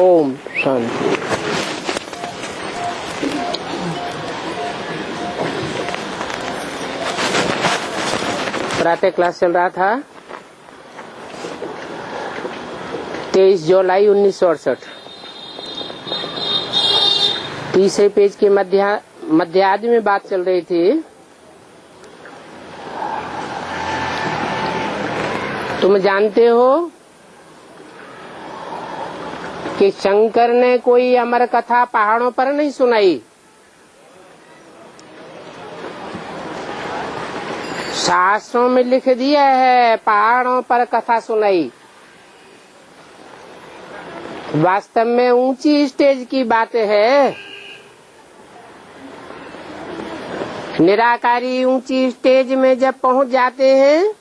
ओम शांति। प्रातः क्लास चल रहा था 23 जुलाई 1968। तीसरे पेज के मध्यार्ध में बात चल रही थी। तुम जानते हो कि शंकर ने कोई अमर कथा पहाड़ों पर नहीं सुनाई। शास्त्रों में लिख दिया है पहाड़ों पर कथा सुनाई। वास्तव में ऊंची स्टेज की बात है। निराकारी ऊंची स्टेज में जब पहुंच जाते हैं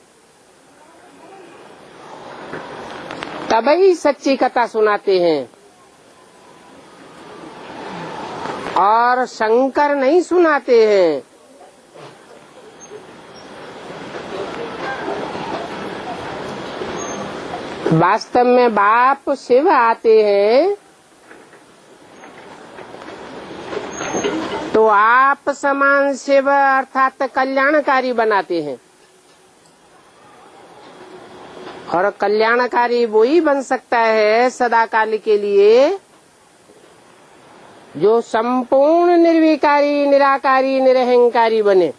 तभी सच्ची कथा सुनाते हैं, और शंकर नहीं सुनाते हैं। वास्तव में बाप शिव आते हैं तो आप समान शिव अर्थात कल्याणकारी बनाते हैं, और कल्याणकारी वो ही बन सकता है सदाकाल के लिए जो संपूर्ण निर्विकारी निराकारी निरहंकारी बने।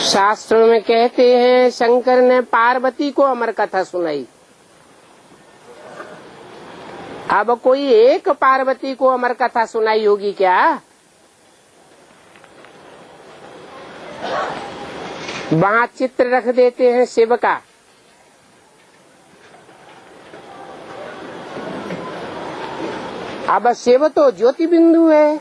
शास्त्रों में कहते हैं शंकर ने पार्वती को अमर कथा सुनाई। अब कोई एक पार्वती को अमर कथा सुनाई होगी क्या? वहाँ चित्र रख देते हैं शिव का। अब शिव तो ज्योति बिंदु है,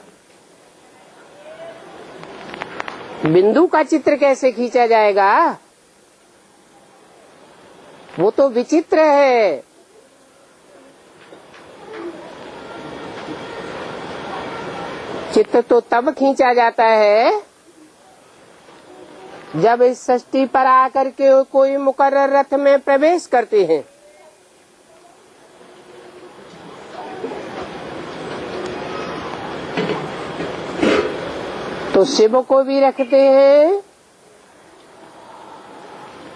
बिंदु का चित्र कैसे खींचा जाएगा? वो तो विचित्र है। चित्र तो तब खींचा जाता है जब इस सृष्टि पर आकर के कोई मुकर्रर रथ में प्रवेश करते हैं। तो शिव को भी रखते हैं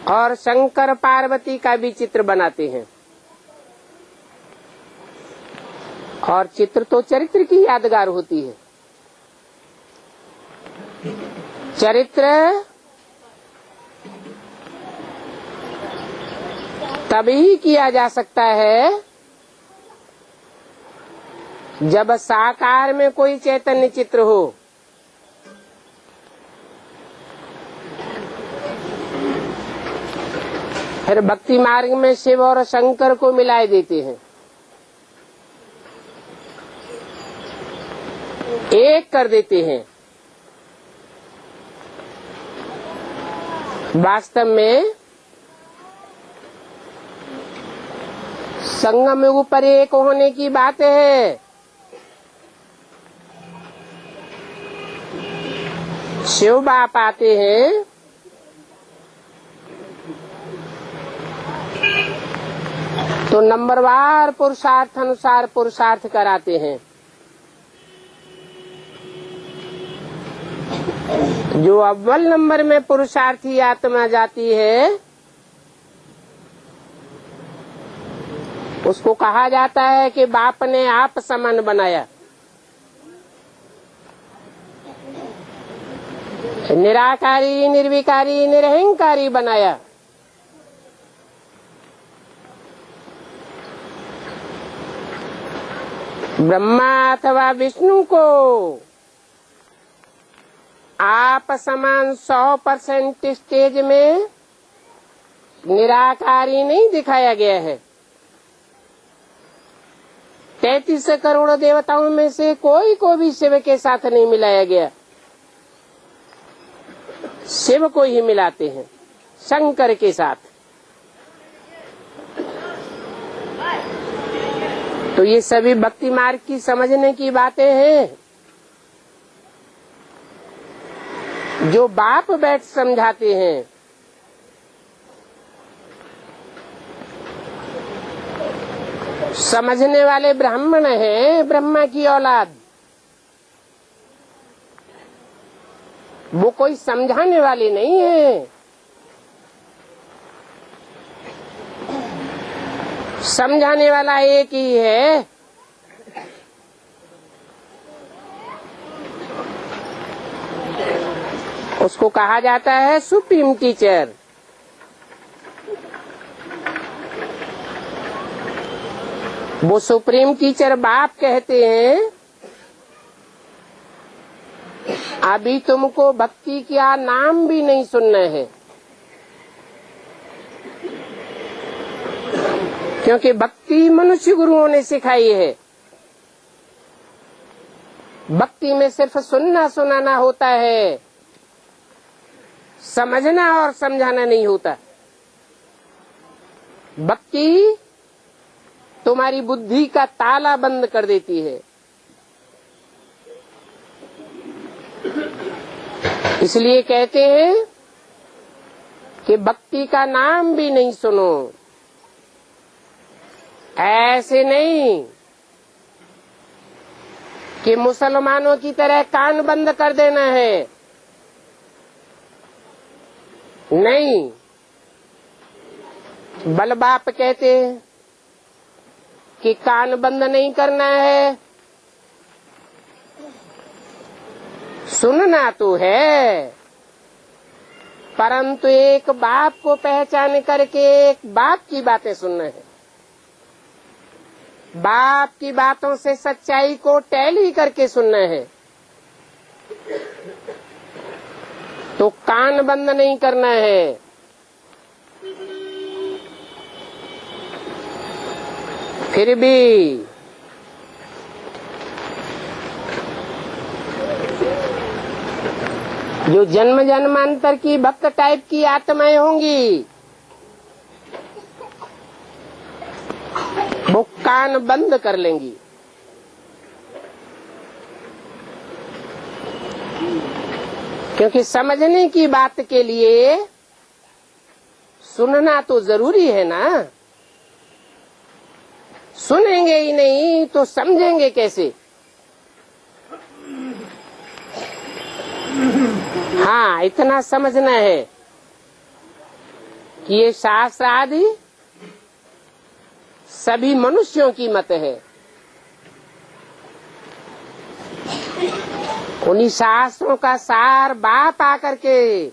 और शंकर पार्वती का भी चित्र बनाते हैं। और चित्र तो चरित्र की यादगार होती है। चरित्र तभी किया जा सकता है जब साकार में कोई चैतन्य चित्र हो। फिर भक्ति मार्ग में शिव और शंकर को मिलाए देते हैं, एक कर देते हैं। वास्तव में संगम युग पर एक होने की बात है। शिव बाप आते हैं तो नंबरवार पुरुषार्थ अनुसार पुरुषार्थ कराते हैं। जो अव्वल नंबर में पुरुषार्थी आत्मा जाती है उसको कहा जाता है कि बाप ने आप समान बनाया। निराकारी निर्विकारी निरहंकारी बनाया। ब्रह्मा अथवा विष्णु को आप समान 100% स्टेज में निराकारी नहीं दिखाया गया है। 33 करोड़ देवताओं में से कोई को भी शिव के साथ नहीं मिलाया गया। शिव को ही मिलाते हैं शंकर के साथ। तो ये सभी भक्ति मार्ग की समझने की बातें हैं जो बाप बैठ समझाते हैं। समझने वाले ब्राह्मण हैं, ब्रह्मा की औलाद। वो कोई समझाने वाले नहीं है। समझाने वाला एक ही है। उसको कहा जाता है सुप्रीम टीचर। वो सुप्रीम टीचर बाप कहते हैं, अभी तुमको भक्ति का नाम भी नहीं सुनना है, क्योंकि भक्ति मनुष्य गुरुओं ने सिखाई है। भक्ति में सिर्फ सुनना सुनाना होता है, समझना और समझाना नहीं होता। भक्ति तुम्हारी बुद्धि का ताला बंद कर देती है। इसलिए कहते हैं कि भक्ति का नाम भी नहीं सुनो। ऐसे नहीं कि मुसलमानों की तरह कान बंद कर देना है, नहीं। बल बाप कहते हैं कि कान बंद नहीं करना है, सुनना तो है, परंतु एक बाप को पहचान करके एक बाप की बातें सुनना है। बाप की बातों से सच्चाई को टैली करके सुनना है। तो कान बंद नहीं करना है। फिर भी जो जन्म जन्मांतर की भक्त टाइप की आत्माएं होंगी, वो कान बंद कर लेंगी। क्योंकि समझने की बात के लिए सुनना तो जरूरी है ना। सुनेंगे ही नहीं तो समझेंगे कैसे। हाँ, इतना समझना है कि ये शास्त्र आदि सभी मनुष्यों की मत है। उन्हीं शास्त्रों का सार बाप आकर के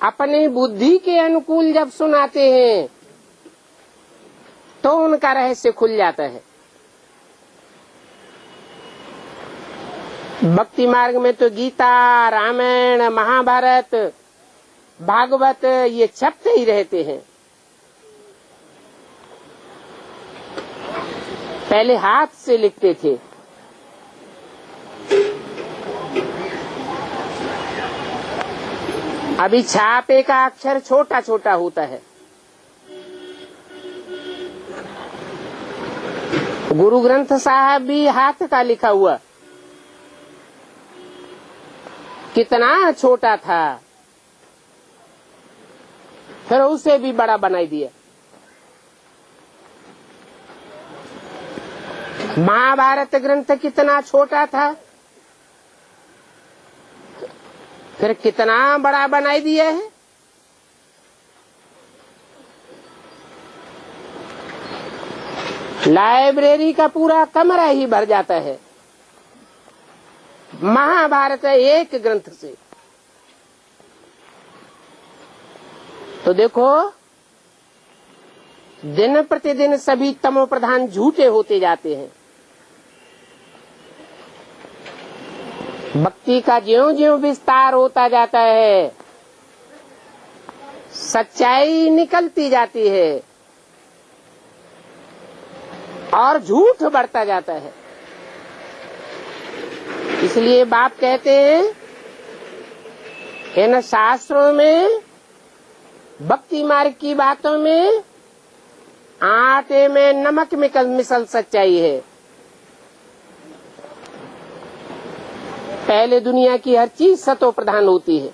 अपनी बुद्धि के अनुकूल जब सुनाते हैं तो उनका रहस्य खुल जाता है। भक्ति मार्ग में तो गीता, रामायण, महाभारत, भागवत ये छपते ही रहते हैं। पहले हाथ से लिखते थे, अभी छापे का अक्षर छोटा छोटा होता है। गुरु ग्रंथ साहब भी हाथ का लिखा हुआ कितना छोटा था, फिर उसे भी बड़ा बनाई दिया। महाभारत ग्रंथ कितना छोटा था, फिर कितना बड़ा बनाई दिया है। लाइब्रेरी का पूरा कमरा ही भर जाता है महाभारत एक ग्रंथ से। तो देखो, दिन प्रतिदिन सभी तमो प्रधान झूठे होते जाते हैं। भक्ति का ज्यों ज्यों विस्तार होता जाता है, सच्चाई निकलती जाती है और झूठ बढ़ता जाता है। इसलिए बाप कहते हैं, इन शास्त्रों में, भक्ति मार्ग की बातों में आटे में नमक मिसल सच्चाई है। पहले दुनिया की हर चीज सतो प्रधान होती है,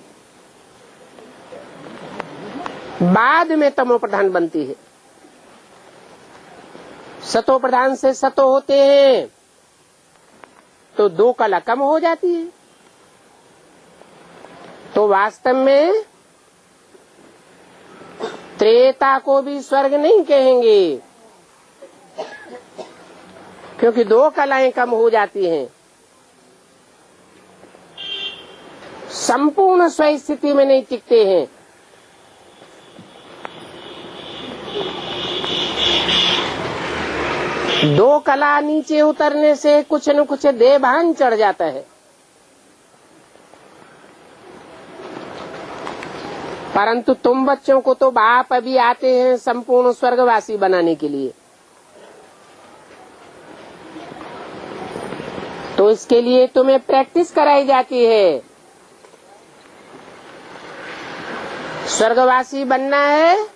बाद में तमो प्रधान बनती है। सतो प्रधान से सतो होते हैं तो 2 कला कम हो जाती है। तो वास्तव में त्रेता को भी स्वर्ग नहीं कहेंगे, क्योंकि 2 कलाएं कम हो जाती हैं। संपूर्ण स्वस्थिति में नहीं टिकते हैं। दो कला नीचे उतरने से कुछ न कुछ देभान चढ़ जाता है। परंतु तुम बच्चों को तो बाप अभी आते हैं संपूर्ण स्वर्गवासी बनाने के लिए, तो इसके लिए तुम्हें प्रैक्टिस कराई जाती है। स्वर्गवासी बनना है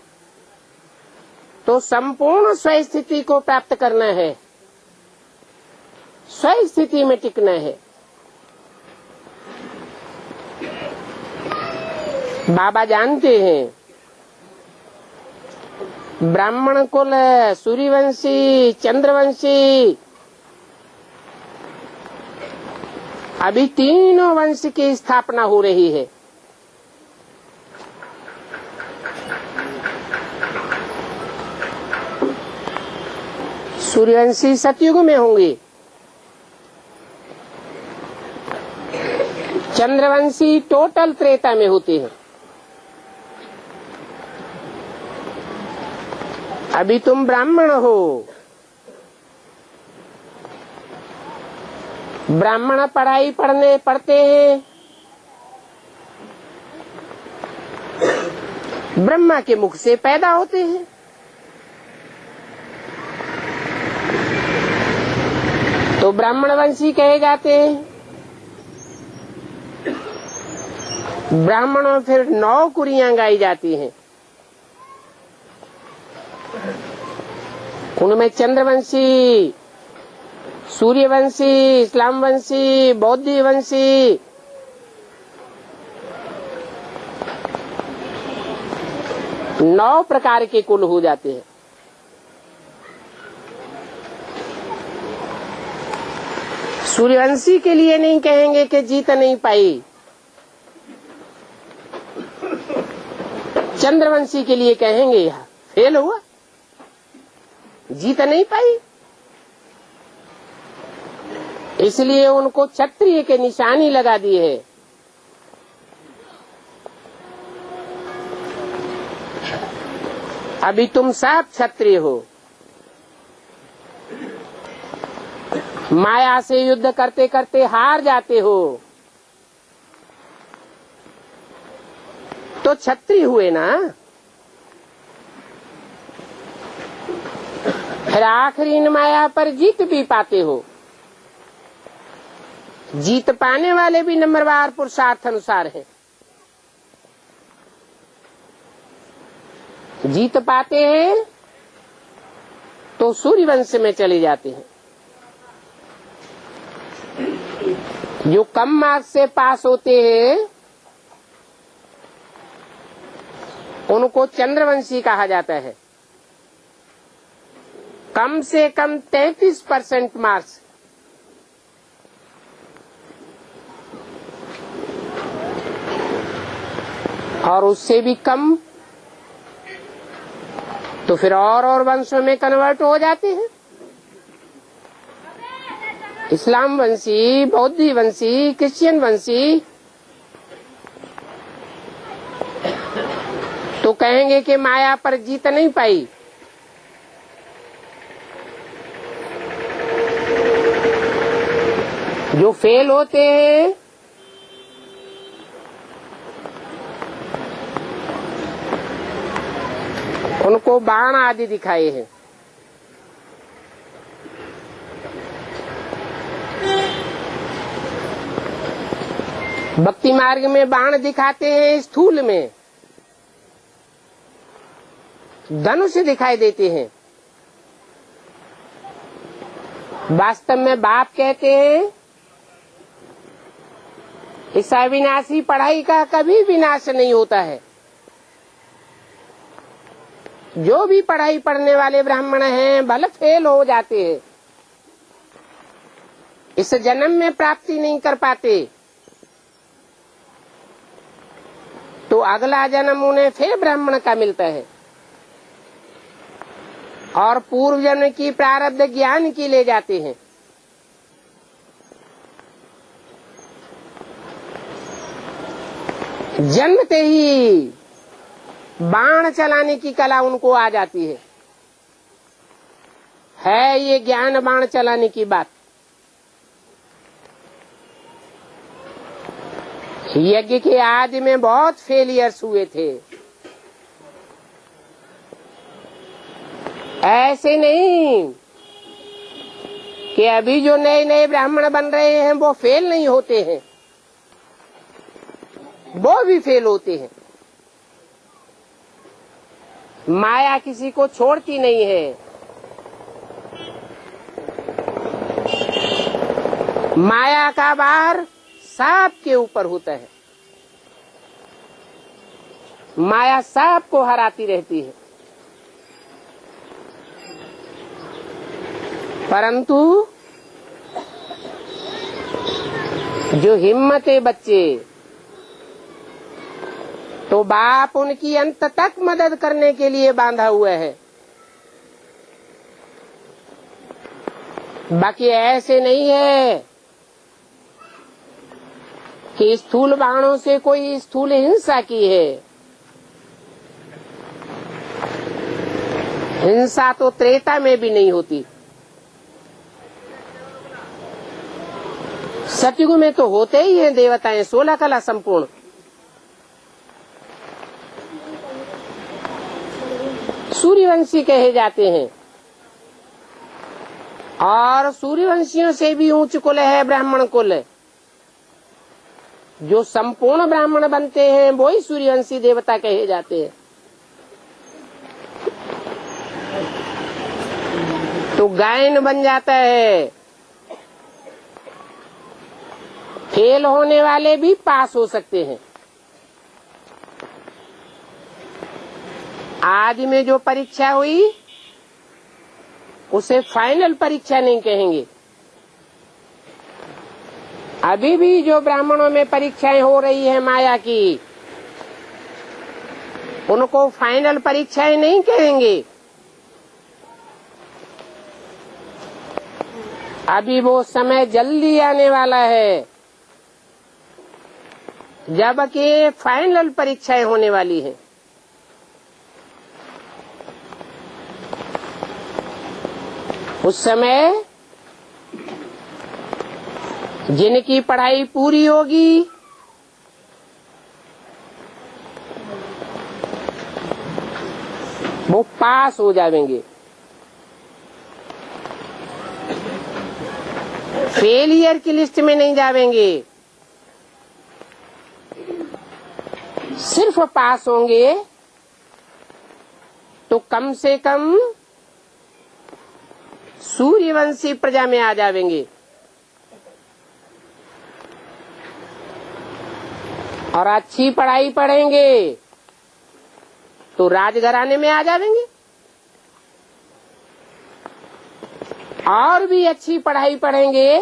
तो संपूर्ण स्वस्थिति को प्राप्त करना है, स्वस्थिति में टिकना है। बाबा जानते हैं ब्राह्मण कुल, सूर्यवंशी, चंद्रवंशी, अभी तीनों वंश की स्थापना हो रही है। सूर्यवंशी सतयुग में होंगे, चंद्रवंशी टोटल त्रेता में होते हैं। अभी तुम ब्राह्मण हो, ब्राह्मण पढ़ाई पढ़ते हैं, ब्रह्मा के मुख से पैदा होते हैं। तो ब्राह्मण वंशी कहे जाते हैं। ब्राह्मणों फिर 9 कुरियां गाई जाती हैं, उनमें चंद्रवंशी, सूर्यवंशी, इस्लाम वंशी, बौद्ध वंशी, नौ प्रकार के कुल हो जाते हैं। सूर्यवंशी के लिए नहीं कहेंगे कि जीत नहीं पाई, चंद्रवंशी के लिए कहेंगे यह फेल हुआ, जीत नहीं पाई। इसलिए उनको क्षत्रिय के निशानी लगा दी है। अभी तुम सब क्षत्रिय हो, माया से युद्ध करते करते हार जाते हो तो क्षत्रिय हुए ना। फिर आखिरी इन माया पर जीत भी पाते हो। जीत पाने वाले भी नंबरवार पुरुषार्थ अनुसार हैं। जीत पाते हैं तो सूर्यवंश में चले जाते हैं। जो कम मार्क्स से पास होते हैं उनको चंद्रवंशी कहा जाता है। कम से कम 33% मार्क्स, और उससे भी कम तो फिर और वंशों में कन्वर्ट हो जाते हैं। इस्लाम वंशी, बौद्ध वंशी, क्रिश्चियन वंशी, तो कहेंगे कि माया पर जीत नहीं पाई। जो फेल होते हैं उनको बाण आदि दिखाए हैं। भक्ति मार्ग में बाण दिखाते हैं, स्थूल में धनुष दिखाई देते हैं। वास्तव में बाप कहते हैं इस अविनाशी पढ़ाई का कभी विनाश नहीं होता है। जो भी पढ़ाई पढ़ने वाले ब्राह्मण हैं भले फेल हो जाते हैं, इस जन्म में प्राप्ति नहीं कर पाते, तो अगला जन्म उन्हें फिर ब्राह्मण का मिलता है और पूर्व जन्म की प्रारब्ध ज्ञान की ले जाते हैं। जन्मते ही बाण चलाने की कला उनको आ जाती है ये ज्ञान बाण चलाने की बात। यज्ञ के आदि में बहुत फेलियर्स हुए थे, ऐसे नहीं कि अभी जो नए नए ब्राह्मण बन रहे हैं वो फेल नहीं होते हैं, वो भी फेल होते हैं। माया किसी को छोड़ती नहीं है। माया का बार सांप के ऊपर होता है, माया सांप को हराती रहती है, परंतु जो हिम्मते बच्चे तो बाप उनकी अंत तक मदद करने के लिए बांधा हुआ है। बाकी ऐसे नहीं है कि स्थूल बाणों से कोई स्थूल हिंसा की है। हिंसा तो त्रेता में भी नहीं होती, सतयुग में तो होते ही हैं देवताएं 16 कला संपूर्ण। सूर्यवंशी कहे जाते हैं और सूर्यवंशियों से भी ऊंच कुल है ब्राह्मण कुल। जो संपूर्ण ब्राह्मण बनते हैं वो ही सूर्यवंशी देवता कहे जाते हैं। तो गायन बन जाता है, फेल होने वाले भी पास हो सकते हैं। आदि में जो परीक्षा हुई उसे फाइनल परीक्षा नहीं कहेंगे। अभी भी जो ब्राह्मणों में परीक्षाएं हो रही है माया की, उनको फाइनल परीक्षाएं नहीं कहेंगे। अभी वो समय जल्दी आने वाला है जबकि फाइनल परीक्षाएं होने वाली हैं। उस समय जिनकी पढ़ाई पूरी होगी वो पास हो जाएंगे, फेलियर की लिस्ट में नहीं जाएंगे, सिर्फ पास होंगे। तो कम से कम सूर्यवंशी प्रजा में आ जाएंगे और अच्छी पढ़ाई पढ़ेंगे तो राजघराने में आ जाएंगे, और भी अच्छी पढ़ाई पढ़ेंगे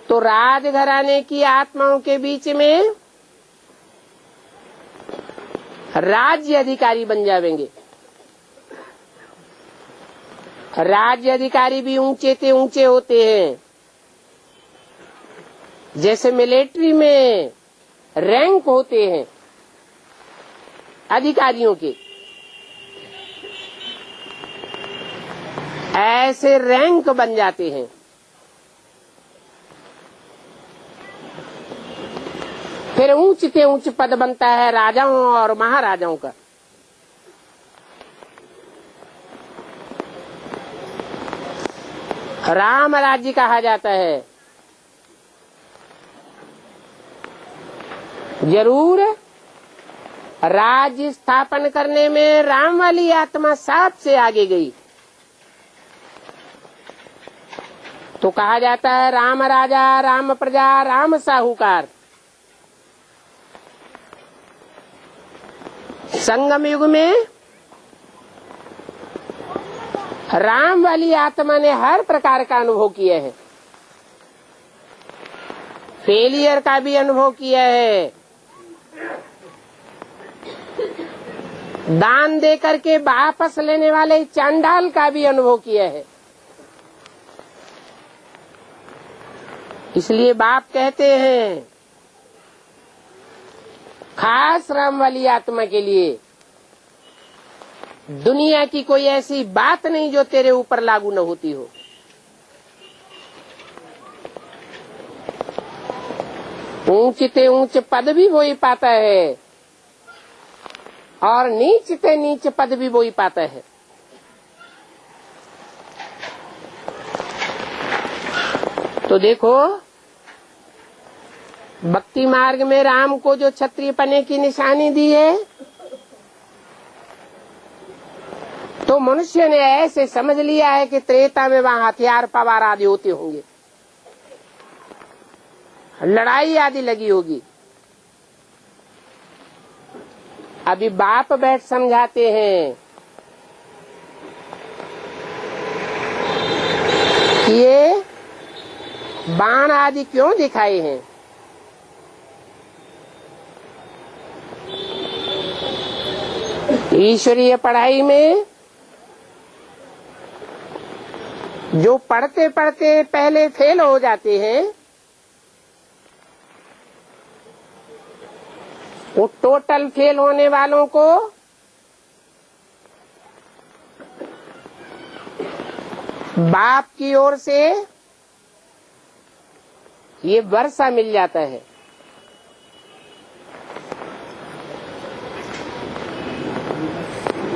तो राजघराने की आत्माओं के बीच में राज्य अधिकारी बन जाएंगे। राज्य अधिकारी भी ऊंचे से ऊंचे होते हैं, जैसे मिलिट्री में रैंक होते हैं अधिकारियों के, ऐसे रैंक बन जाते हैं। फिर ऊंच से ऊंच पद बनता है राजाओं और महाराजाओं का। राम राज्य कहा जाता है। जरूर राज्य स्थापन करने में राम वाली आत्मा सांप से आगे गई, तो कहा जाता है राम राजा राम प्रजा राम साहूकार। संगम युग में राम वाली आत्मा ने हर प्रकार का अनुभव किया है, फेलियर का भी अनुभव किया है, दान दे करके वापस लेने वाले चांडाल का भी अनुभव किया है। इसलिए बाप कहते हैं खास राम वाली आत्मा के लिए दुनिया की कोई ऐसी बात नहीं जो तेरे ऊपर लागू न होती हो। ऊंच ते ऊंच पद भी वही पाता है और नीच ते नीच पद भी वही पाता है। तो देखो भक्ति मार्ग में राम को जो क्षत्रिय पने की निशानी दी है, तो मनुष्य ने ऐसे समझ लिया है कि त्रेता में वहां हथियार पवार आदि होते होंगे, लड़ाई आदि लगी होगी। अभी बाप बैठ समझाते हैं कि ये बाण आदि क्यों दिखाए हैं। ईश्वरीय पढ़ाई में जो पढ़ते पढ़ते पहले फेल हो जाते हैं, वो टोटल फेल होने वालों को बाप की ओर से ये वर्षा मिल जाता है।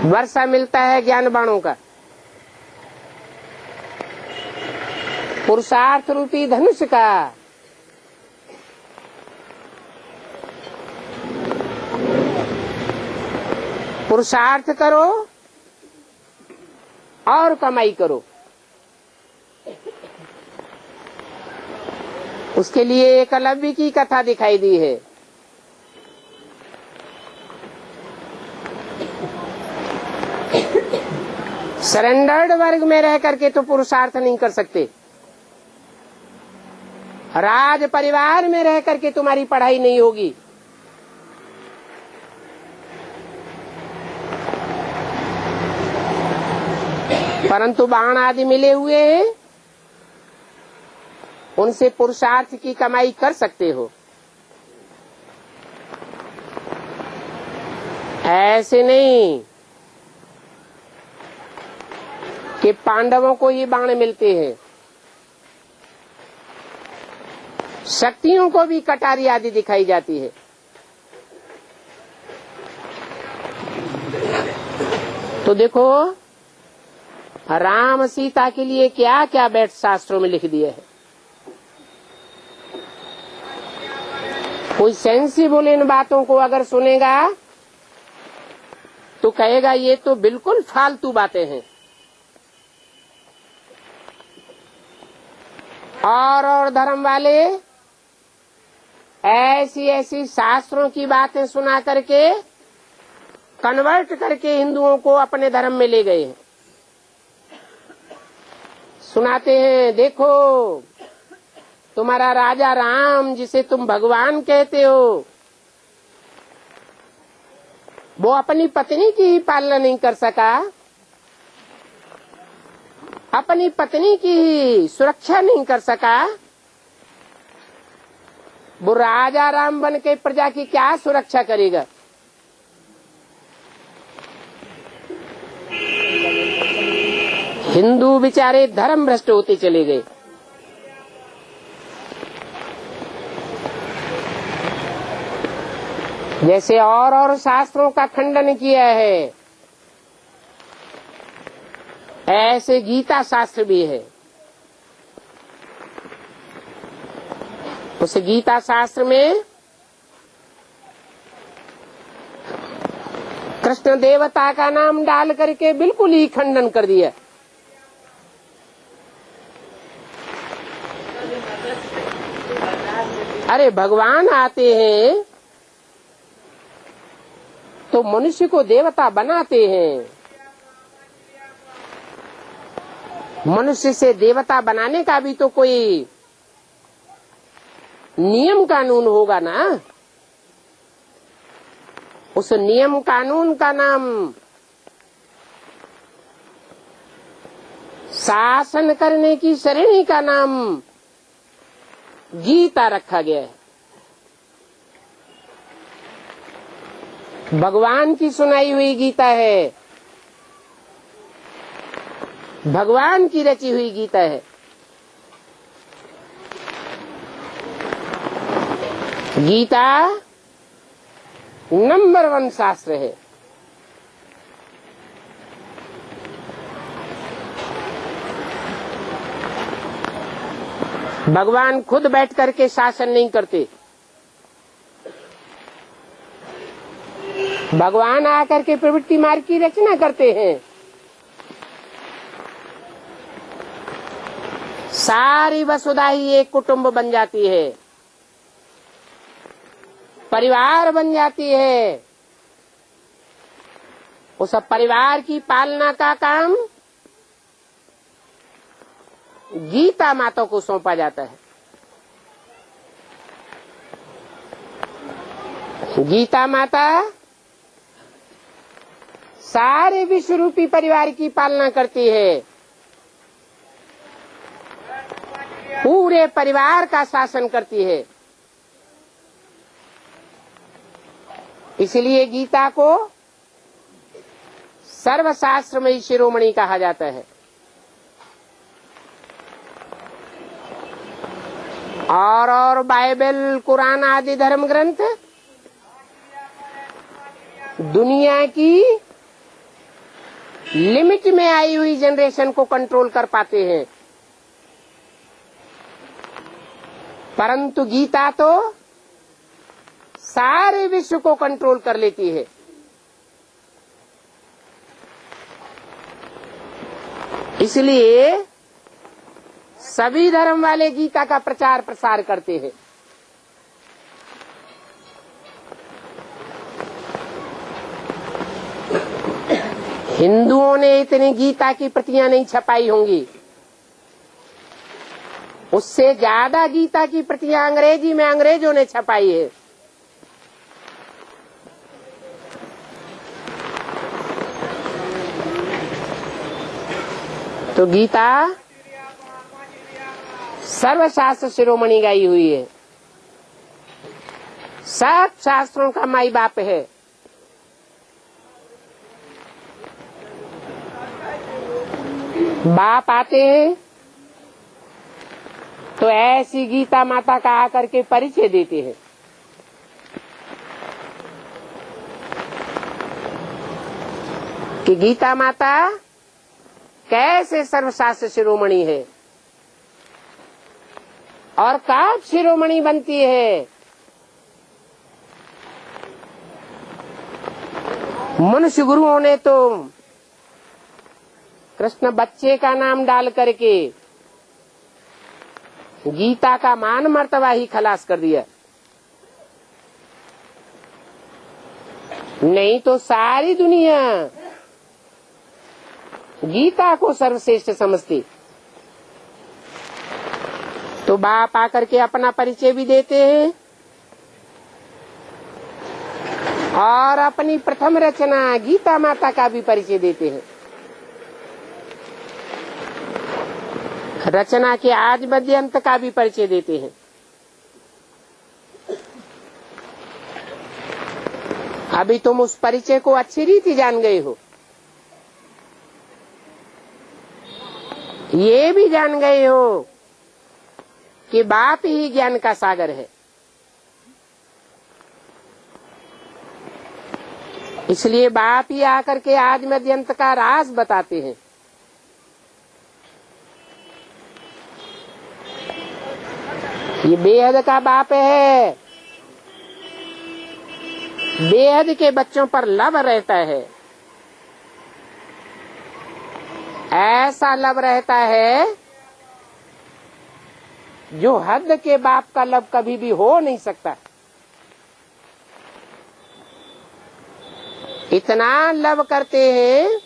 वर्षा मिलता है ज्ञान बाणों का, पुरुषार्थ रूपी धनुष का। पुरुषार्थ करो और कमाई करो। उसके लिए एकलव्य की कथा दिखाई दी है। सरेंडर्ड वर्ग में रह करके तो पुरुषार्थ नहीं कर सकते। राज परिवार में रह करके तुम्हारी पढ़ाई नहीं होगी। परंतु बाण आदि मिले हुए हैं, उनसे पुरुषार्थ की कमाई कर सकते हो। ऐसे नहीं कि पांडवों को ही बाण मिलते हैं, शक्तियों को भी कटारी आदि दिखाई जाती है। तो देखो राम सीता के लिए क्या क्या बैठ शास्त्रों में लिख दिए है। कोई सेंसिबल इन बातों को अगर सुनेगा तो कहेगा ये तो बिल्कुल फालतू बातें हैं। और धर्म वाले ऐसी ऐसी शास्त्रों की बातें सुना करके कन्वर्ट करके हिंदुओं को अपने धर्म में ले गए हैं। सुनाते हैं देखो तुम्हारा राजा राम जिसे तुम भगवान कहते हो, वो अपनी पत्नी की ही पालना नहीं कर सका, अपनी पत्नी की ही सुरक्षा नहीं कर सका। वो राजा राम बन के प्रजा की क्या सुरक्षा करेगा। हिंदू बेचारे धर्म भ्रष्ट होते चले गए। जैसे और शास्त्रों का खंडन किया है, ऐसे गीता शास्त्र भी है। उस गीता शास्त्र में कृष्ण देवता का नाम डाल करके बिल्कुल ही खंडन कर दिया। अरे भगवान आते हैं तो मनुष्य को देवता बनाते हैं। मनुष्य से देवता बनाने का भी तो कोई नियम कानून होगा ना। उस नियम कानून का नाम शासन करने की श्रेणी का नाम गीता रखा गया है। भगवान की सुनाई हुई गीता है, भगवान की रची हुई गीता है। गीता नंबर 1 शास्त्र है। भगवान खुद बैठ करके शासन नहीं करते। भगवान आकर के प्रवृत्ति मार्ग की रचना करते हैं। सारी वसुधा ही एक कुटुंब बन जाती है, परिवार बन जाती है। उस परिवार की पालना का काम गीता माता को सौंपा जाता है। गीता माता सारे विश्व रूपी परिवार की पालना करती है, पूरे परिवार का शासन करती है। इसलिए गीता को सर्वशास्त्रमयी शिरोमणि कहा जाता है। और बाइबल, कुरान आदि धर्म ग्रंथ दुनिया की लिमिट में आई हुई जनरेशन को कंट्रोल कर पाते हैं, परंतु गीता तो सारे विश्व को कंट्रोल कर लेती है। इसलिए सभी धर्म वाले गीता का प्रचार प्रसार करते हैं। हिंदुओं ने इतनी गीता की प्रतियां नहीं छपाई होंगी, उससे ज्यादा गीता की प्रतियां अंग्रेजी में अंग्रेजों ने छपाई है। तो गीता सर्वशास्त्र शिरोमणि गाई हुई है, सब शास्त्रों का माई बाप है। बाप आते हैं तो ऐसी गीता माता का आकर के परिचय देते हैं। कि गीता माता कैसे सर्वशास्त्र शिरोमणि है और कब शिरोमणि बनती है। मनुष्य गुरुओं ने तो कृष्ण बच्चे का नाम डाल करके गीता का मान मर्तबा ही खलास कर दिया, नहीं तो सारी दुनिया गीता को सर्वश्रेष्ठ समझती। तो बाप आकर के अपना परिचय भी देते हैं और अपनी प्रथम रचना गीता माता का भी परिचय देते हैं। रचना के आज मध्य अंत का भी परिचय देते हैं। अभी तुम उस परिचय को अच्छी रीति जान गए हो, ये भी जान गए हो कि बाप ही ज्ञान का सागर है। इसलिए बाप ही आकर के आज मध्य अंत का राज बताते हैं। ये बेहद का बाप है, बेहद के बच्चों पर लव रहता है। ऐसा लव रहता है जो हद के बाप का लव कभी भी हो नहीं सकता। इतना लव करते हैं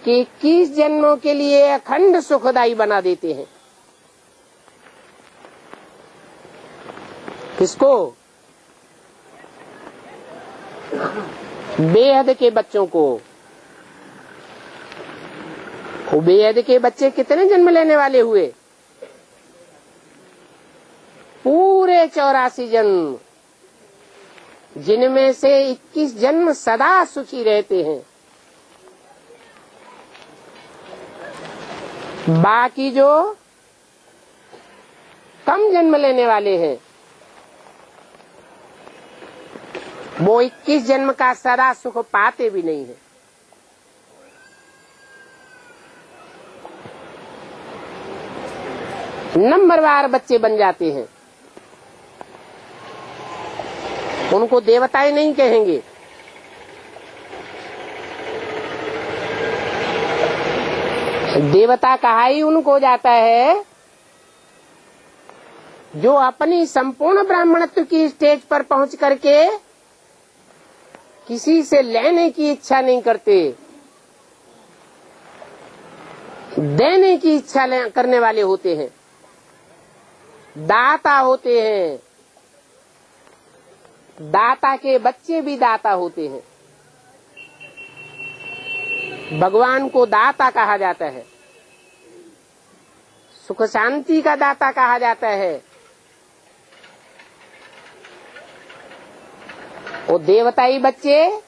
कि 21 जन्मों के लिए अखंड सुखदायी बना देते हैं। किसको? बेहद के बच्चों को। वो बेहद के बच्चे कितने जन्म लेने वाले हुए? पूरे 84 जन्म, जिनमें से 21 जन्म सदा सुखी रहते हैं। बाकी जो कम जन्म लेने वाले हैं, वो 21 जन्म का सदा सुख पाते भी नहीं है। नंबरवार बच्चे बन जाते हैं। उनको देवताएं नहीं कहेंगे, देवता कहा ही उनको जाता है जो अपनी संपूर्ण ब्राह्मणत्व की स्टेज पर पहुंच करके किसी से लेने की इच्छा नहीं करते, देने की इच्छा करने वाले होते हैं, दाता होते हैं। दाता के बच्चे भी दाता होते हैं। भगवान को दाता कहा जाता है, सुख शांति का दाता कहा जाता है। वो देवताई बच्चे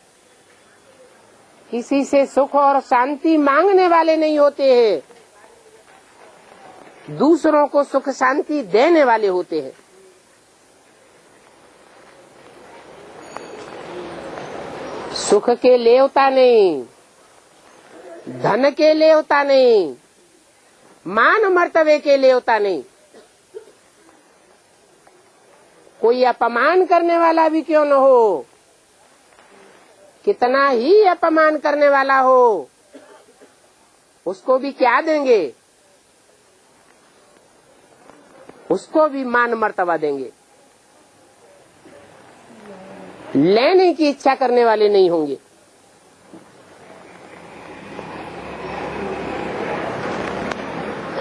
किसी से सुख और शांति मांगने वाले नहीं होते हैं, दूसरों को सुख शांति देने वाले होते हैं। सुख के लेवता नहीं, धन के लेवता नहीं, मान मर्तबे के लेवता नहीं। कोई अपमान करने वाला भी क्यों न हो, कितना ही अपमान करने वाला हो, उसको भी क्या देंगे? उसको भी मान मर्तबा देंगे। लेने की इच्छा करने वाले नहीं होंगे।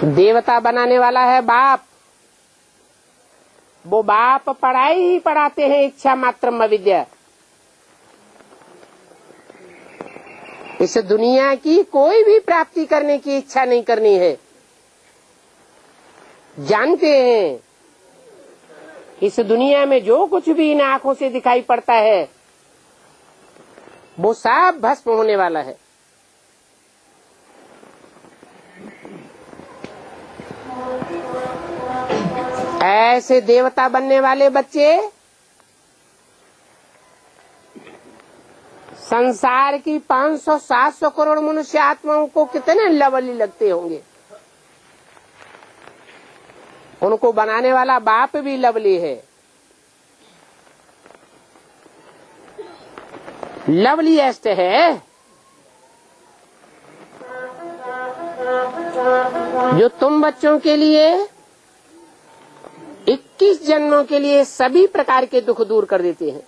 देवता बनाने वाला है बाप। वो बाप पढ़ाई ही पढ़ाते हैं, इच्छा मात्रम अविद्या। इस दुनिया की कोई भी प्राप्ति करने की इच्छा नहीं करनी है। जानते हैं इस दुनिया में जो कुछ भी इन आंखों से दिखाई पड़ता है वो सब भस्म होने वाला है। ऐसे देवता बनने वाले बच्चे संसार की 500-700 करोड़ मनुष्य आत्माओं को कितने लवली लगते होंगे। उनको बनाने वाला बाप भी लवली है। लवलीएस्ट है जो तुम बच्चों के लिए 21 जन्मों के लिए सभी प्रकार के दुख दूर कर देते हैं।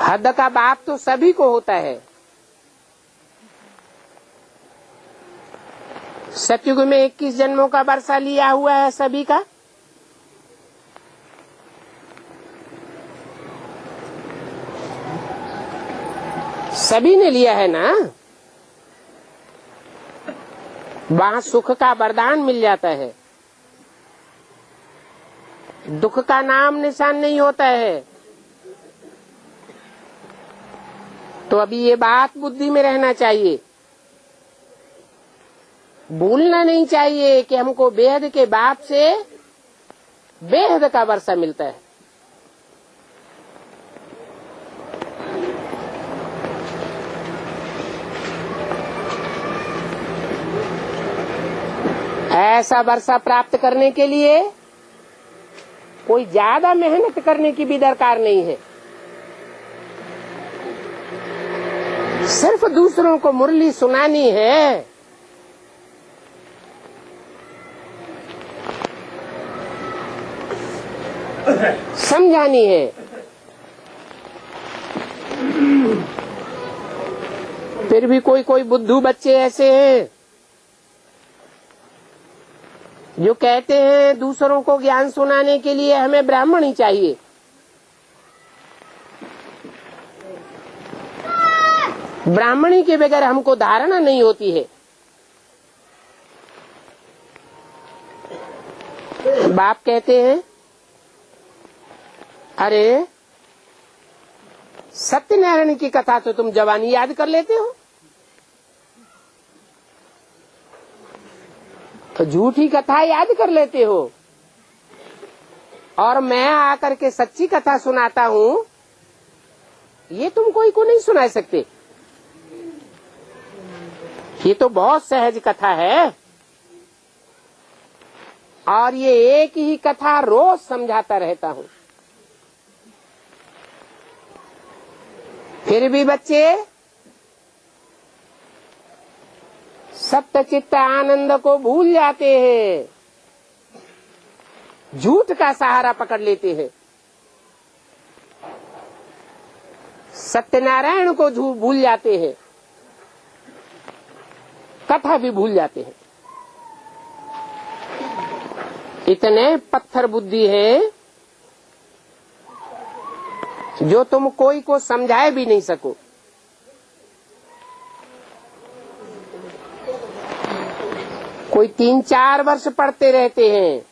हद का बाप तो सभी को होता है। सतयुग में 21 जन्मों का वर्षा लिया हुआ है सभी का। सभी ने लिया है ना। वहाँ सुख का वरदान मिल जाता है, दुख का नाम निशान नहीं होता है। तो अभी ये बात बुद्धि में रहना चाहिए, भूलना नहीं चाहिए कि हमको बेहद के बाप से बेहद का वर्षा मिलता है। ऐसा वर्षा प्राप्त करने के लिए कोई ज्यादा मेहनत करने की भी दरकार नहीं है। सिर्फ दूसरों को मुरली सुनानी है। समझानी है। फिर भी कोई कोई बुद्धू बच्चे ऐसे हैं जो कहते हैं दूसरों को ज्ञान सुनाने के लिए हमें ब्राह्मण ही चाहिए। ब्राह्मणी के बगैर हमको धारणा नहीं होती है। बाप कहते हैं, अरे सत्यनारायण की कथा तो तुम जवानी याद कर लेते हो, तो झूठी कथा याद कर लेते हो, और मैं आकर के सच्ची कथा सुनाता हूँ, ये तुम कोई को नहीं सुना सकते। ये तो बहुत सहज कथा है, और ये एक ही कथा रोज समझाता रहता हूँ। फिर भी बच्चे सत्य चित्त आनंद को भूल जाते हैं, झूठ का सहारा पकड़ लेते हैं, सत्यनारायण को भूल जाते हैं, कथा भी भूल जाते हैं। इतने पत्थर बुद्धि है जो तुम कोई को समझाए भी नहीं सको। कोई 3-4 वर्ष पढ़ते रहते हैं,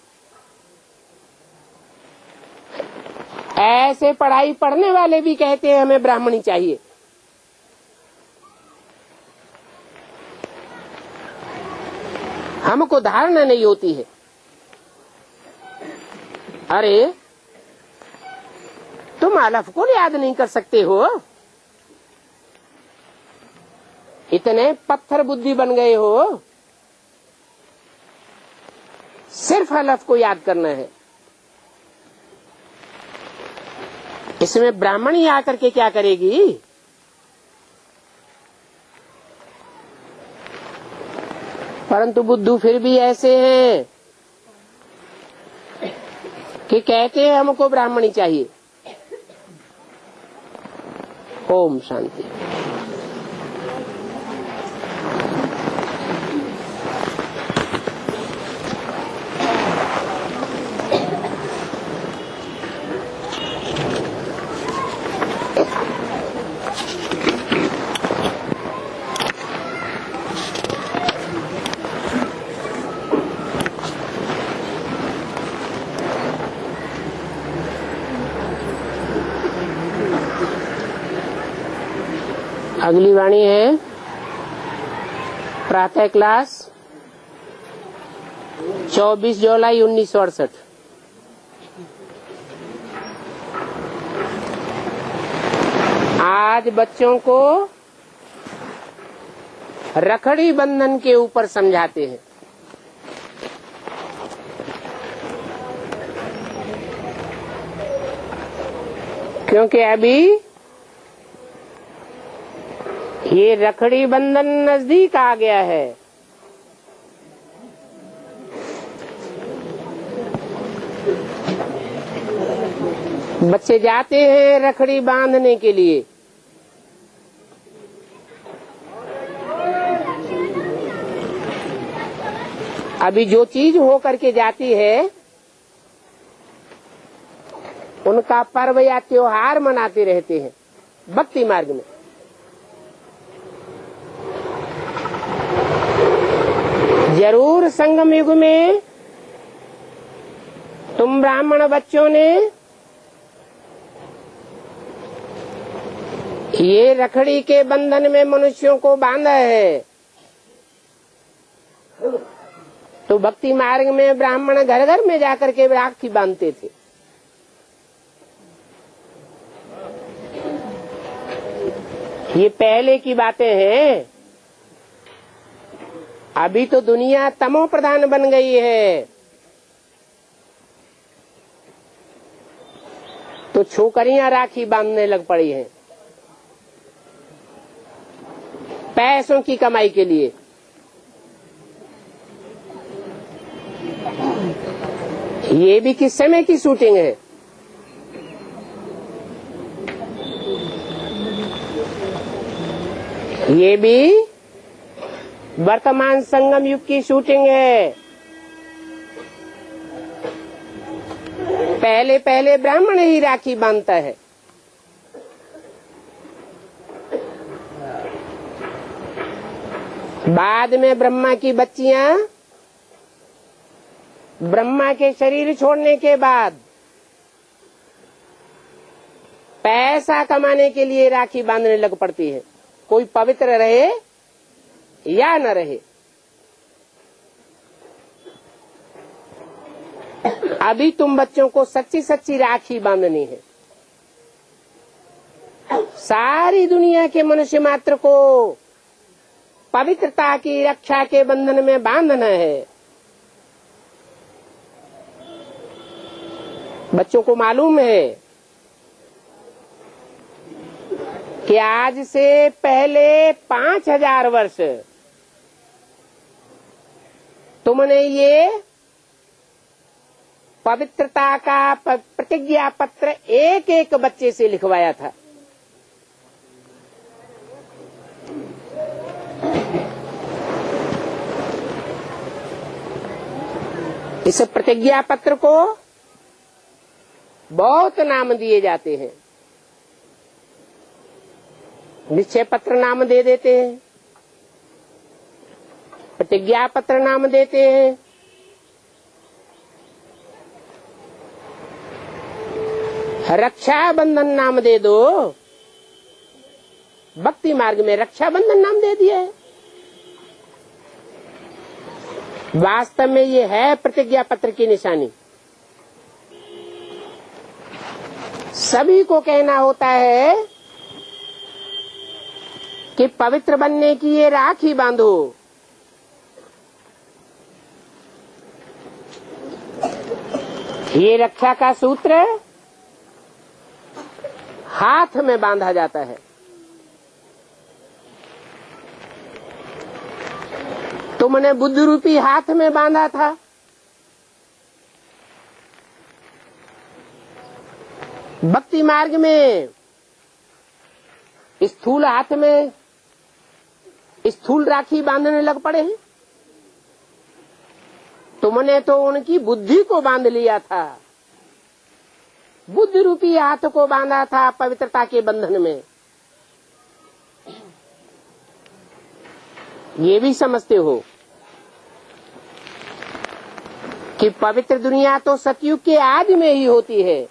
ऐसे पढ़ाई पढ़ने वाले भी कहते हैं हमें ब्राह्मणी चाहिए। हमको धारणा नहीं होती है। अरे तुम अलफ को याद नहीं कर सकते हो, इतने पत्थर बुद्धि बन गए हो, सिर्फ अलफ को याद करना है। इसमें ब्राह्मणी आकर के क्या करेगी? परंतु बुद्धू फिर भी ऐसे हैं कि कहते हैं हमको ब्राह्मणी चाहिए। ओम शांति। अगली वाणी है प्रातः क्लास 24 जुलाई 1968। आज बच्चों को रखड़ी बंधन के ऊपर समझाते हैं। क्योंकि अभी ये रखड़ी बंधन नजदीक आ गया है। बच्चे जाते हैं रखड़ी बांधने के लिए। अभी जो चीज हो करके जाती है उनका पर्व या त्योहार मनाते रहते हैं भक्ति मार्ग में। जरूर संगम युग में तुम ब्राह्मण बच्चों ने ये रखड़ी के बंधन में मनुष्यों को बांधा है, तो भक्ति मार्ग में ब्राह्मण घर घर में जाकर के राखी बांधते थे। ये पहले की बातें हैं। अभी तो दुनिया तमो प्रधान बन गई है, तो छोकरियां राखी बांधने लग पड़ी हैं पैसों की कमाई के लिए। ये भी किस समय की शूटिंग है? ये भी वर्तमान संगम युग की शूटिंग है। पहले पहले ब्राह्मण ही राखी बांधता है। बाद में ब्रह्मा की बच्चियां ब्रह्मा के शरीर छोड़ने के बाद पैसा कमाने के लिए राखी बांधने लग पड़ती है, कोई पवित्र रहे या न रहे। अभी तुम बच्चों को सच्ची सच्ची राखी बांधनी है। सारी दुनिया के मनुष्य मात्र को पवित्रता की रक्षा के बंधन में बांधना है। बच्चों को मालूम है कि आज से पहले 5000 वर्ष तुमने ये पवित्रता का प्रतिज्ञा पत्र एक एक बच्चे से लिखवाया था। इस प्रतिज्ञा पत्र को बहुत नाम दिए जाते हैं। निश्चय पत्र नाम दे देते हैं, प्रतिज्ञा पत्र नाम देते हैं, रक्षा बंधन नाम दे दो। भक्ति मार्ग में रक्षा बंधन नाम दे दिया है। वास्तव में ये है प्रतिज्ञा पत्र की निशानी। सभी को कहना होता है कि पवित्र बनने की ये राखी बांधो। ये रक्षा का सूत्र हाथ में बांधा जाता है। तुमने बुद्ध रूपी हाथ में बांधा था। भक्ति मार्ग में स्थूल हाथ में स्थूल राखी बांधने लग पड़े हैं। तुमने तो उनकी बुद्धि को बांध लिया था, बुद्ध रूपी हाथ को बांधा था पवित्रता के बंधन में। ये भी समझते हो कि पवित्र दुनिया तो सतयुग के आदि में ही होती है।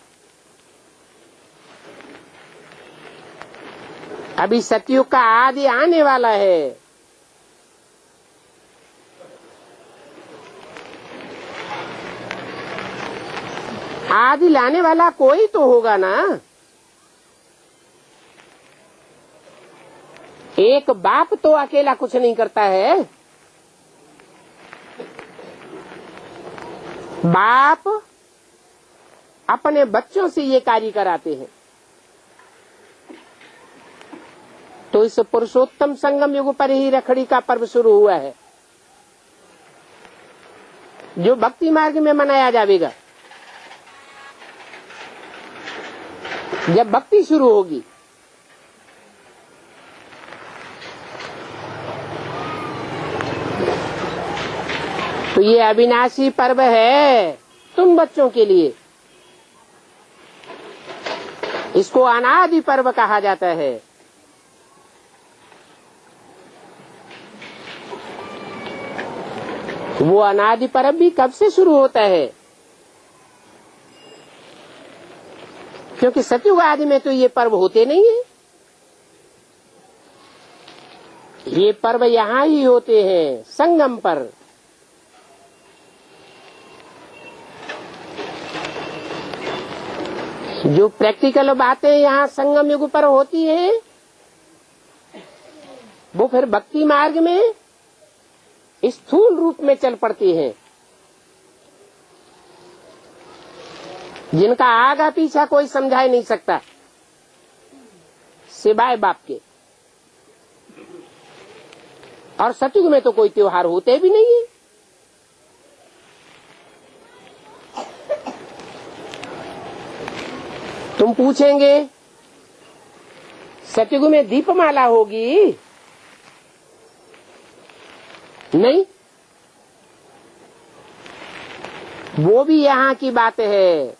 अभी सतयुग का आदि आने वाला है। आदि लाने वाला कोई तो होगा ना। एक बाप तो अकेला कुछ नहीं करता है। बाप अपने बच्चों से ये कार्य कराते हैं। तो इस पुरुषोत्तम संगम युग पर ही रखड़ी का पर्व शुरू हुआ है, जो भक्ति मार्ग में मनाया जाएगा। जब भक्ति शुरू होगी तो ये अविनाशी पर्व है तुम बच्चों के लिए। इसको अनादि पर्व कहा जाता है। वो अनादि पर्व भी कब से शुरू होता है? क्योंकि सतयुग आदि में तो ये पर्व होते नहीं है। ये पर्व यहाँ ही होते हैं, संगम पर। जो प्रैक्टिकल बातें यहाँ संगम युग पर होती हैं, वो फिर भक्ति मार्ग में स्थूल रूप में चल पड़ती हैं, जिनका आगा पीछा कोई समझा नहीं सकता सिवाय बाप के। और सतयुग में तो कोई त्योहार होते भी नहीं है। तुम पूछेंगे सतयुग में दीपमाला होगी, नहीं, वो भी यहाँ की बात है।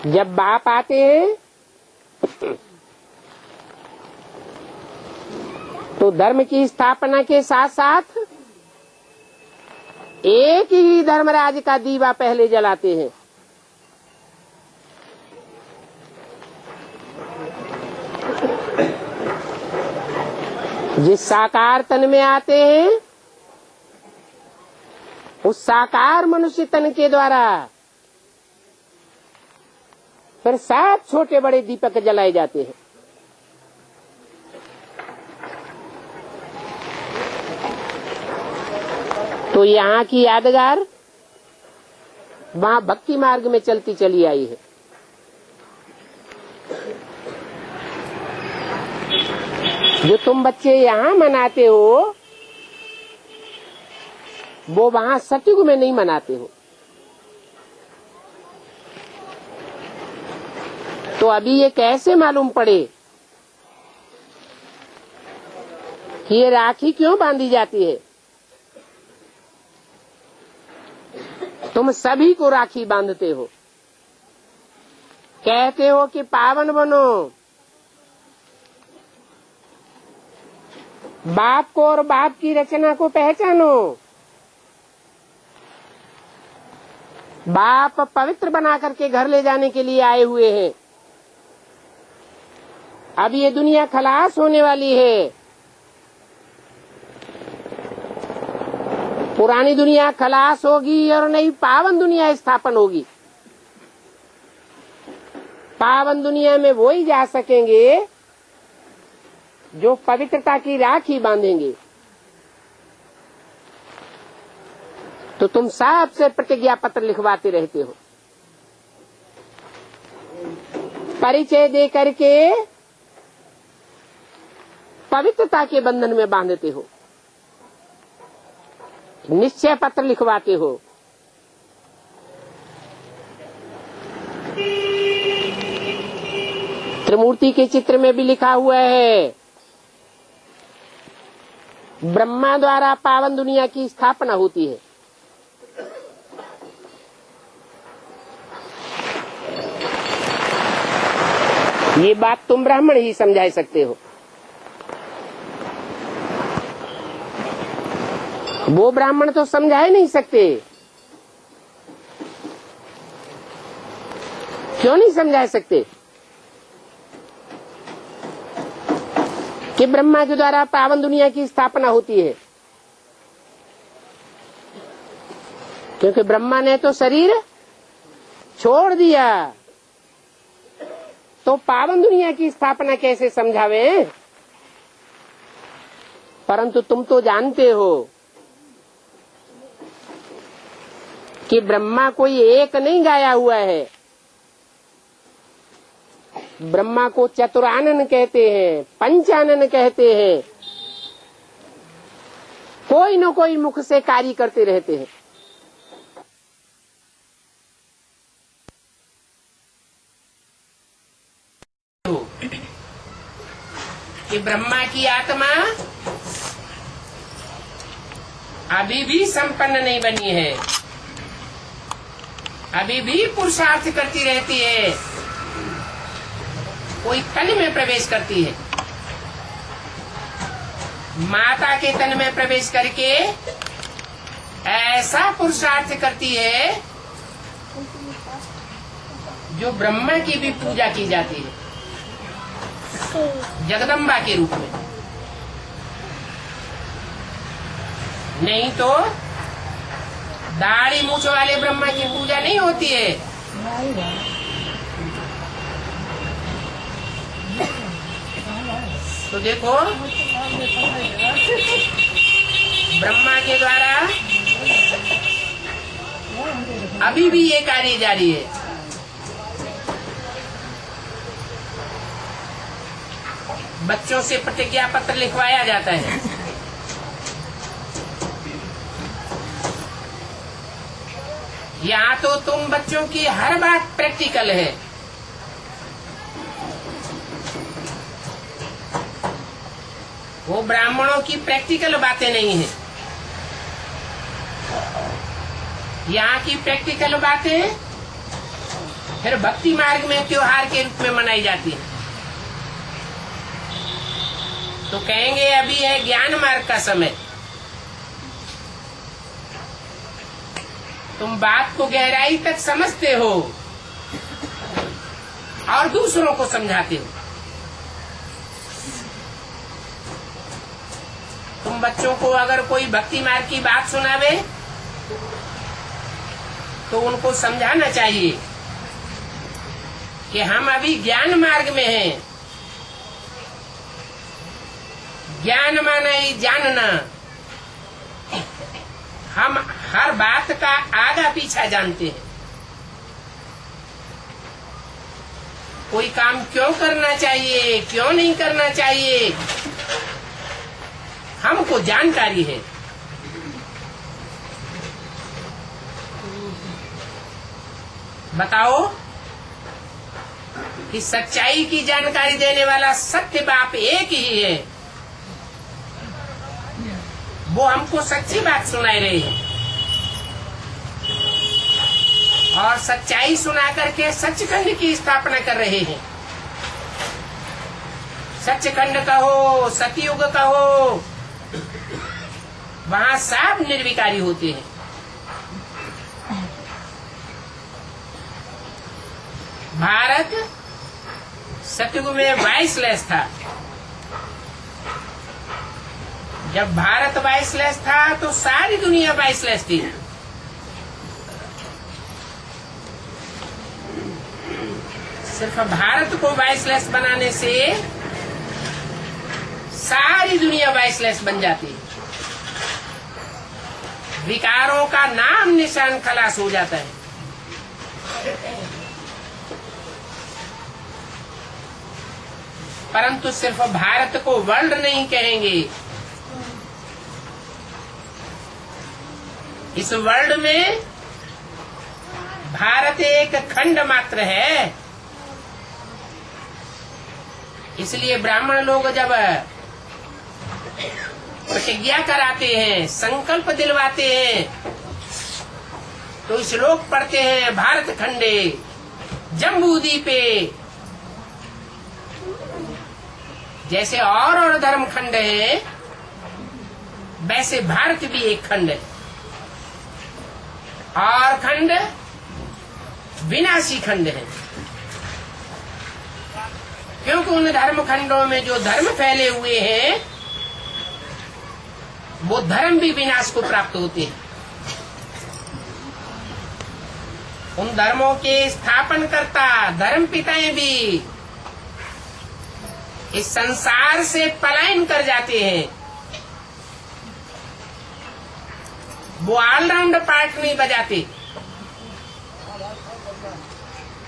जब बाप आते हैं तो धर्म की स्थापना के साथ साथ एक ही धर्मराज का दीवा पहले जलाते हैं। जिस साकार तन में आते हैं उस साकार मनुष्य तन के द्वारा फिर 7 छोटे बड़े दीपक जलाए जाते हैं। तो यहाँ की यादगार वहाँ भक्ति मार्ग में चलती चली आई है। जो तुम बच्चे यहाँ मनाते हो वो वहाँ सतयुग में नहीं मनाते हो। तो अभी ये कैसे मालूम पड़े कि ये राखी क्यों बांधी जाती है? तुम सभी को राखी बांधते हो, कहते हो कि पावन बनो, बाप को और बाप की रचना को पहचानो। बाप पवित्र बना करके घर ले जाने के लिए आए हुए हैं। अब ये दुनिया खलास होने वाली है। पुरानी दुनिया खलास होगी और नई पावन दुनिया स्थापन होगी। पावन दुनिया में वो ही जा सकेंगे जो पवित्रता की राखी बांधेंगे। तो तुम सबसे प्रतिज्ञा पत्र लिखवाते रहते हो, परिचय दे करके पवित्रता के बंधन में बांधते हो, निश्चय पत्र लिखवाते हो। त्रिमूर्ति के चित्र में भी लिखा हुआ है, ब्रह्मा द्वारा पावन दुनिया की स्थापना होती है। ये बात तुम ब्राह्मण ही समझा सकते हो, वो ब्राह्मण तो समझा ही नहीं सकते। क्यों नहीं समझा सकते कि ब्रह्मा के द्वारा पावन दुनिया की स्थापना होती है? क्योंकि ब्रह्मा ने तो शरीर छोड़ दिया, तो पावन दुनिया की स्थापना कैसे समझावे? परंतु तुम तो जानते हो कि ब्रह्मा कोई एक नहीं गाया हुआ है। ब्रह्मा को चतुरानन कहते हैं, पंचानन कहते हैं। कोई न कोई मुख से कार्य करते रहते हैं। कि ब्रह्मा की आत्मा अभी भी संपन्न नहीं बनी है, अभी भी पुरुषार्थ करती रहती है। कोई तन में प्रवेश करती है, माता के तन में प्रवेश करके ऐसा पुरुषार्थ करती है जो ब्रह्मा की भी पूजा की जाती है, जगदम्बा के रूप में। नहीं तो दाढ़ी मूछ वाले ब्रह्मा की पूजा नहीं होती है। तो देखो, ब्रह्मा के द्वारा अभी भी ये कार्य जारी है। बच्चों से प्रतिज्ञा पत्र लिखवाया जाता है। यहाँ तो तुम बच्चों की हर बात प्रैक्टिकल है। वो ब्राह्मणों की प्रैक्टिकल बातें नहीं है। यहाँ की प्रैक्टिकल बातें फिर भक्ति मार्ग में त्योहार के रूप में मनाई जाती है। तो कहेंगे अभी है ज्ञान मार्ग का समय, तुम बात को गहराई तक समझते हो और दूसरों को समझाते हो। तुम बच्चों को अगर कोई भक्ति मार्ग की बात सुनावे तो उनको समझाना चाहिए कि हम अभी ज्ञान मार्ग में हैं। ज्ञान माना ही जानना। हम हर बात का आगा पीछा जानते हैं। कोई काम क्यों करना चाहिए, क्यों नहीं करना चाहिए, हमको जानकारी है। बताओ कि सच्चाई की जानकारी देने वाला सत्य बाप एक ही है। वो हमको सच्ची बात सुनाए रहे हैं और सच्चाई सुना करके सचखंड की स्थापना कर रहे हैं। सचखंड कहो, सतयुग कहो, वहां सब निर्विकारी होते हैं। भारत सतयुग में वाइसलेस था। जब भारत वाइसलेस था तो सारी दुनिया वाइसलेस थी। सिर्फ भारत को वाइसलेस बनाने से सारी दुनिया वाइसलेस बन जाती। विकारों का नाम निशान खलास हो जाता है। परंतु सिर्फ भारत को वर्ल्ड नहीं कहेंगे। इस वर्ल्ड में भारत एक खंड मात्र है। इसलिए ब्राह्मण लोग जब प्रतिज्ञा कराते हैं, संकल्प दिलवाते हैं, तो श्लोक पढ़ते हैं, भारत खंडे जम्बूद्वीपे। जैसे और धर्म खंड है, वैसे भारत भी एक खंड है। और खंड विनाशी खंड है, क्योंकि उन धर्म खंडों में जो धर्म फैले हुए हैं वो धर्म भी विनाश को प्राप्त होते हैं। उन धर्मों के स्थापन करता धर्म पिताएं भी इस संसार से पलायन कर जाते हैं। वो ऑलराउंड पार्ट नहीं बजाते,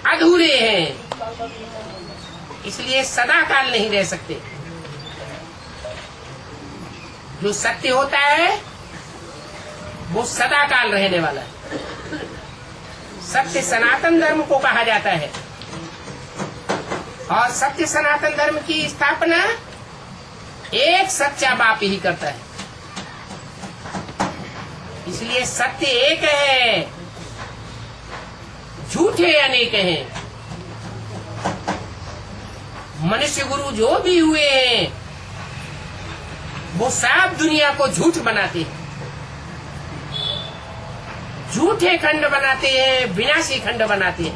अधूरे हैं, इसलिए सदा काल नहीं रह सकते। जो सत्य होता है वो सदा काल रहने वाला है। सत्य सनातन धर्म को कहा जाता है और सत्य सनातन धर्म की स्थापना एक सच्चा बाप ही करता है। इसलिए सत्य एक है, झूठे अनेक हैं। मनुष्य गुरु जो भी हुए हैं वो सब दुनिया को झूठ बनाते हैं, झूठे खंड बनाते हैं, विनाशी खंड बनाते हैं।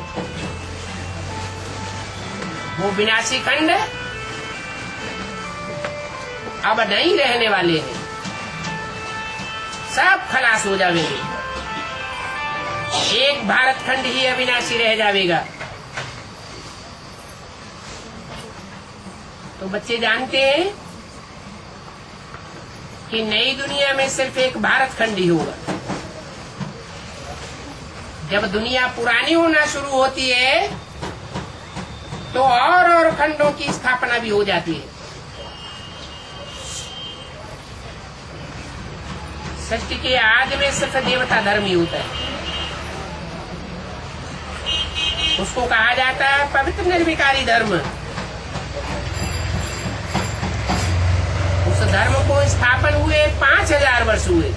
वो विनाशी खंड अब नहीं रहने वाले हैं, सब खलास हो जाएंगे। एक भारत खंड ही अविनाशी रह जाएगा। तो बच्चे जानते हैं कि नई दुनिया में सिर्फ एक भारत खंड ही होगा। जब दुनिया पुरानी होना शुरू होती है तो और खंडों की स्थापना भी हो जाती है। सृष्टि के आदि में सिर्फ देवता धर्म ही होता है। उसको कहा जाता है पवित्र निर्विकारी धर्म। उस धर्म को स्थापन हुए 5000 वर्ष हुए।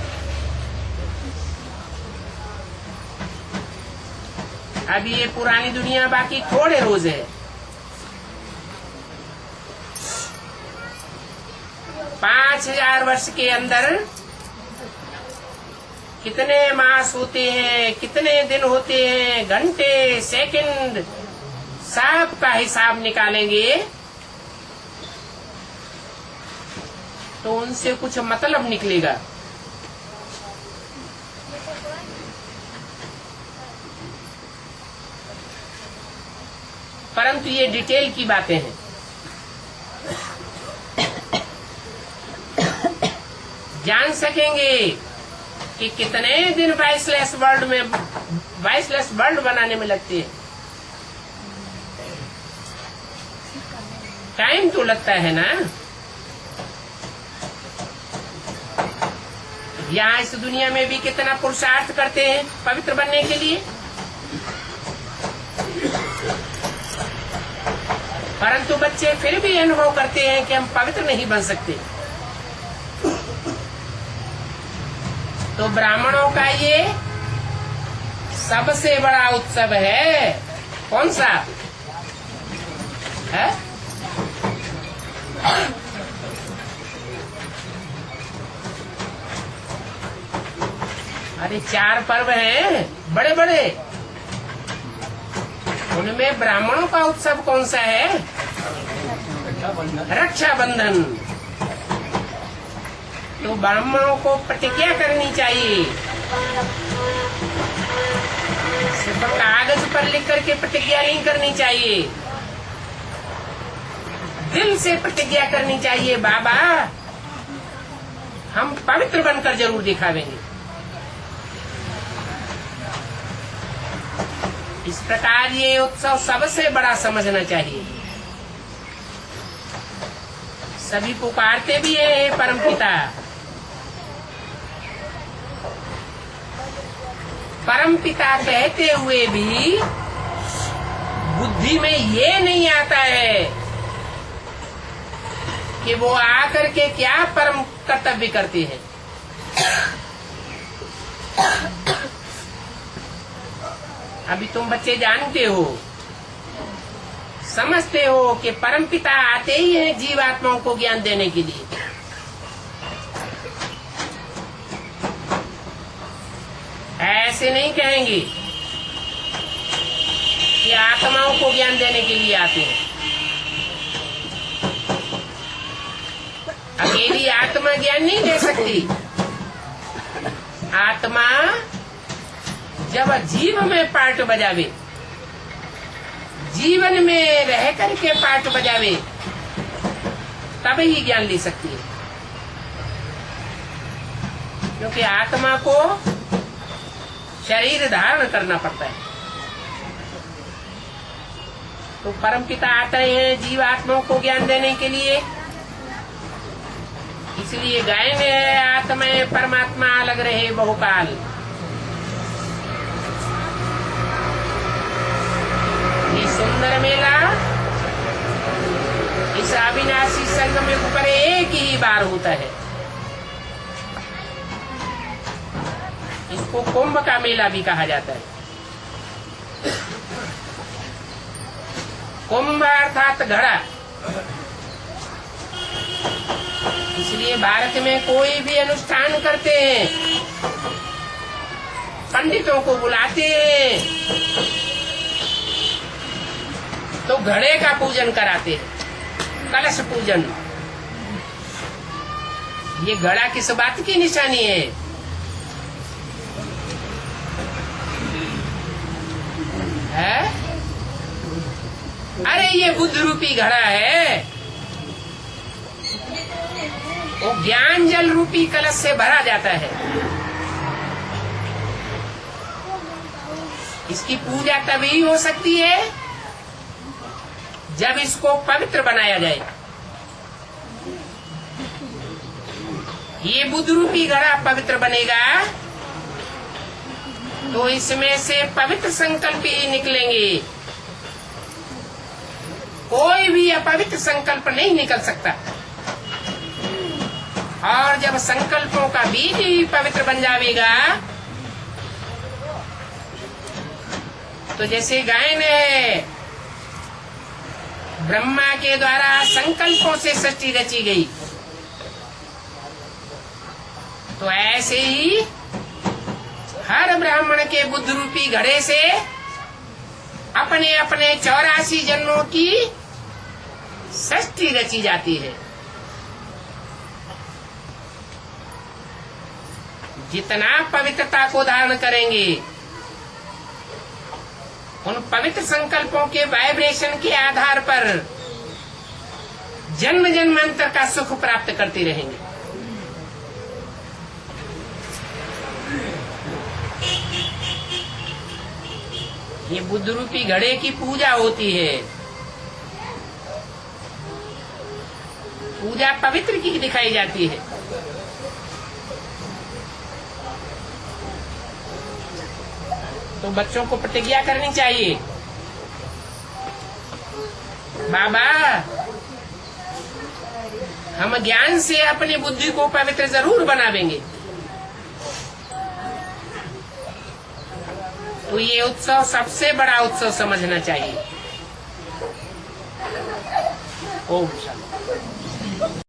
अभी ये पुरानी दुनिया बाकी थोड़े रोज है। 5000 वर्ष के अंदर कितने मास होते हैं, कितने दिन होते हैं, घंटे, सेकंड, सब का हिसाब निकालेंगे तो उनसे कुछ मतलब निकलेगा। परंतु ये डिटेल की बातें हैं। जान सकेंगे कि कितने दिन वॉइसलेस वर्ल्ड बनाने में लगते हैं। टाइम तो लगता है ना। यहाँ इस दुनिया में भी कितना पुरुषार्थ करते हैं पवित्र बनने के लिए, परंतु बच्चे फिर भी अनुभव करते हैं कि हम पवित्र नहीं बन सकते। तो ब्राह्मणों का ये सबसे बड़ा उत्सव है। कौन सा है? अरे 4 पर्व हैं बड़े बड़े, उनमें ब्राह्मणों का उत्सव कौन सा है? रक्षाबंधन। तो ब्राह्मणों को प्रतिज्ञा करनी चाहिए। सिर्फ कागज पर लिख करके प्रतिज्ञा नहीं करनी चाहिए, दिल से प्रतिज्ञा करनी चाहिए। बाबा हम पवित्र बनकर जरूर दिखावेंगे। इस प्रकार ये उत्सव सबसे बड़ा समझना चाहिए। सभी पुकारते भी है परमपिता। परमपिता कहते हुए भी बुद्धि में ये नहीं आता है कि वो आकर के क्या परम कर्तव्य करते हैं। अभी तुम बच्चे जानते हो, समझते हो कि परमपिता आते ही हैं जीवात्माओं को ज्ञान देने के लिए। ऐसे नहीं कहेंगे कि आत्माओं को ज्ञान देने के लिए आते हैं। अकेली आत्मा ज्ञान नहीं दे सकती। आत्मा जब जीव में पार्ट बजावे, जीवन में रह करके पार्ट बजावे, तब ही ज्ञान ले सकती है। क्योंकि आत्मा को शरीर धारण करना पड़ता है। तो परमपिता आते हैं जीवात्माओं को ज्ञान देने के लिए। इसलिए गाएंगे आत्मा परमात्मा अलग रहे बहुकाल। ये सुंदर मेला इस अविनाशी संगम युग पर एक ही बार होता है। इसको कुंभ का मेला भी कहा जाता है। कुंभ अर्थात घड़ा। इसलिए भारत में कोई भी अनुष्ठान करते हैं, पंडितों को बुलाते हैं तो घड़े का पूजन कराते हैं, कलश पूजन। ये घड़ा किस बात की निशानी है? अरे ये बुद्ध रूपी घड़ा है। वो ज्ञान जल रूपी कलश से भरा जाता है। इसकी पूजा तभी हो सकती है जब इसको पवित्र बनाया जाए। ये बुद्ध रूपी घड़ा पवित्र बनेगा तो इसमें से पवित्र संकल्प ही निकलेंगे। कोई भी अपवित्र संकल्प नहीं निकल सकता। और जब संकल्पों का बीज ही पवित्र बन जाएगा, तो जैसे गाय ने ब्रह्मा के द्वारा संकल्पों से सृष्टि रची गई, तो ऐसे ही हर ब्राह्मण के बुद्ध रूपी घड़े से अपने अपने 84 जन्मों की सृष्टि रची जाती है। जितना पवित्रता को धारण करेंगे, उन पवित्र संकल्पों के वाइब्रेशन के आधार पर जन्म जन्मांतर का सुख प्राप्त करते रहेंगे। ये बुद्ध रूपी घड़े की पूजा होती है। पूजा पवित्र की दिखाई जाती है। तो बच्चों को प्रतिज्ञा करनी चाहिए, बाबा हम ज्ञान से अपनी बुद्धि को पवित्र जरूर बनावेंगे। तो ये उत्सव सबसे बड़ा उत्सव समझना चाहिए। ओम शांति।